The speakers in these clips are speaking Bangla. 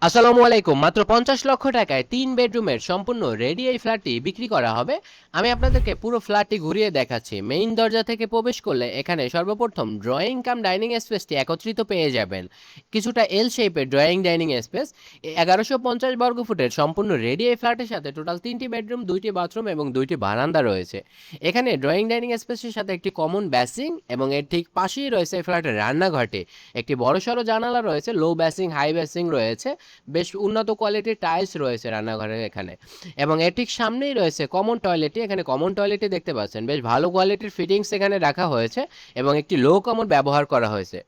আসসালামু আলাইকুম। মাত্র ৫০ লক্ষ টাকায় ৩ বেডরুমের সম্পূর্ণ রেডি এই ফ্ল্যাটটি বিক্রি করা হবে। আমি আপনাদেরকে পুরো ফ্ল্যাটটি ঘুরিয়ে দেখাচ্ছি। মেইন দরজা থেকে প্রবেশ করলে এখানে সর্বপ্রথম ড্রয়িং কাম ডাইনিং স্পেসটি একত্রিত পেয়ে যাবেন। কিছুটা এল শেপের ড্রয়িং ডাইনিং স্পেস। ১১৫০ বর্গফুটের সম্পূর্ণ রেডি এই ফ্ল্যাটের সাথে টোটাল ৩টি বেডরুম, ২টি বাথরুম এবং ২টি বারান্দা রয়েছে। এখানে ড্রয়িং ডাইনিং স্পেসের সাথে একটি কমন বেসিং এবং এর ঠিক পাশেই রয়েছে এই ফ্ল্যাটের রান্নাঘরটি। একটি বড়সড় জানালা রয়েছে, লো বেসিং, হাই বেসিং রয়েছে। বেশ উন্নত কোয়ালিটির টাইলস রয়েছে রান্নাঘরের এখানে, এবং এর ঠিক সামনেই রয়েছে কমন টয়লেটটি। এখানে কমন টয়লেটটি দেখতে পাচ্ছেন, বেশ ভালো কোয়ালিটির ফিটিংস এখানে রাখা হয়েছে এবং একটি লো কমন ব্যবহার করা হয়েছে।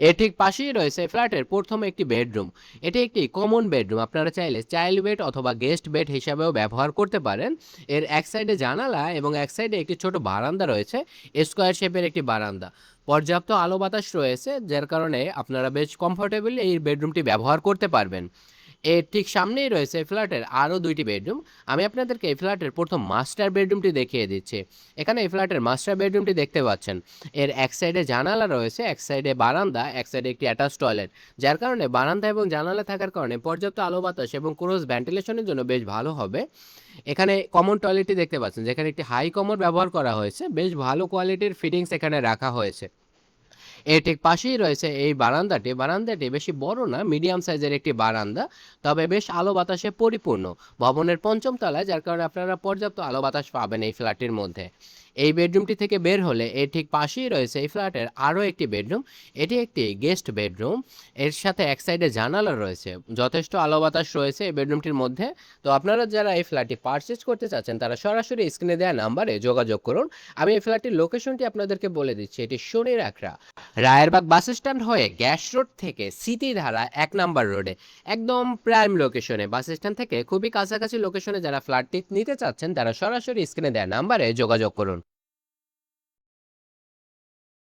এর ঠিক পাশেই রয়েছে ফ্ল্যাটের প্রথম একটি বেডরুম। এটি একটি কমন বেডরুম, আপনারা চাইলে চাইল্ড বেড অথবা গেস্ট বেড হিসাবেও ব্যবহার করতে পারেন। এর এক সাইডে জানালা এবং এক সাইডে একটি ছোট বারান্দা রয়েছে, স্কোয়ার শেপের একটি বারান্দা। পর্যাপ্ত আলো বাতাস রয়েছে, যার কারণে আপনারা বেশ কমফোর্টেবলি এই বেডরুমটি ব্যবহার করতে পারবেন। এর ঠিক সামনেই রয়েছে ফ্ল্যাটের আরও ২টি বেডরুম। আমি আপনাদেরকে এই ফ্ল্যাটের প্রথম মাস্টার বেডরুমটি দেখিয়ে দিচ্ছি। এখানে এই ফ্ল্যাটের মাস্টার বেডরুমটি দেখতে পাচ্ছেন। এর এক সাইডে জানালা রয়েছে, এক সাইডে বারান্দা, এক সাইডে একটি অ্যাটাচ টয়লেট, যার কারণে বারান্দা এবং জানালা থাকার কারণে পর্যাপ্ত আলো বাতাস এবং ক্রস ভেন্টিলেশনের জন্য বেশ ভালো হবে। এখানে কমন টয়লেটটি দেখতে পাচ্ছেন, যেখানে একটি হাই কমোড ব্যবহার করা হয়েছে। বেশ ভালো কোয়ালিটির ফিটিংস এখানে রাখা হয়েছে। এর ঠিক পাশেই রয়েছে এই বারান্দাটি। বারান্দাটি বেশি বড় না, মিডিয়াম সাইজের একটি বারান্দা, তবে বেশ আলো বাতাসে পরিপূর্ণ। ভবনের পঞ্চম তলায়, যার কারণে আপনারা পর্যাপ্ত আলো বাতাস পাবেন এই ফ্ল্যাটটির মধ্যে। এই বেডরুমটি থেকে বের হলে এর ঠিক পাশেই রয়েছে এই ফ্ল্যাটের আরও একটি বেডরুম। এটি একটি গেস্ট বেডরুম। এর সাথে এক সাইডে জানালা রয়েছে, যথেষ্ট আলো বাতাস রয়েছে এই বেডরুমটির মধ্যে। তো আপনারা যারা এই ফ্ল্যাটটি পারচেজ করতে চাচ্ছেন, তারা সরাসরি স্ক্রিনে দেওয়া নাম্বারে যোগাযোগ করুন। আমি এই ফ্ল্যাটটির লোকেশনটি আপনাদেরকে বলে দিচ্ছি। এটি শনির আখড়া, রায়েরবাগ বাস স্ট্যান্ড হয়ে গ্যাস রোড থেকে স্মৃতিধারা ১ নাম্বার রোডে, একদম প্রাইম লোকেশনে, বাস স্ট্যান্ড থেকে খুবই কাছাকাছি লোকেশনে যারা ফ্ল্যাটটি নিতে চাচ্ছেন, তারা সরাসরি স্ক্রিনে দেওয়া নাম্বারে যোগাযোগ করুন।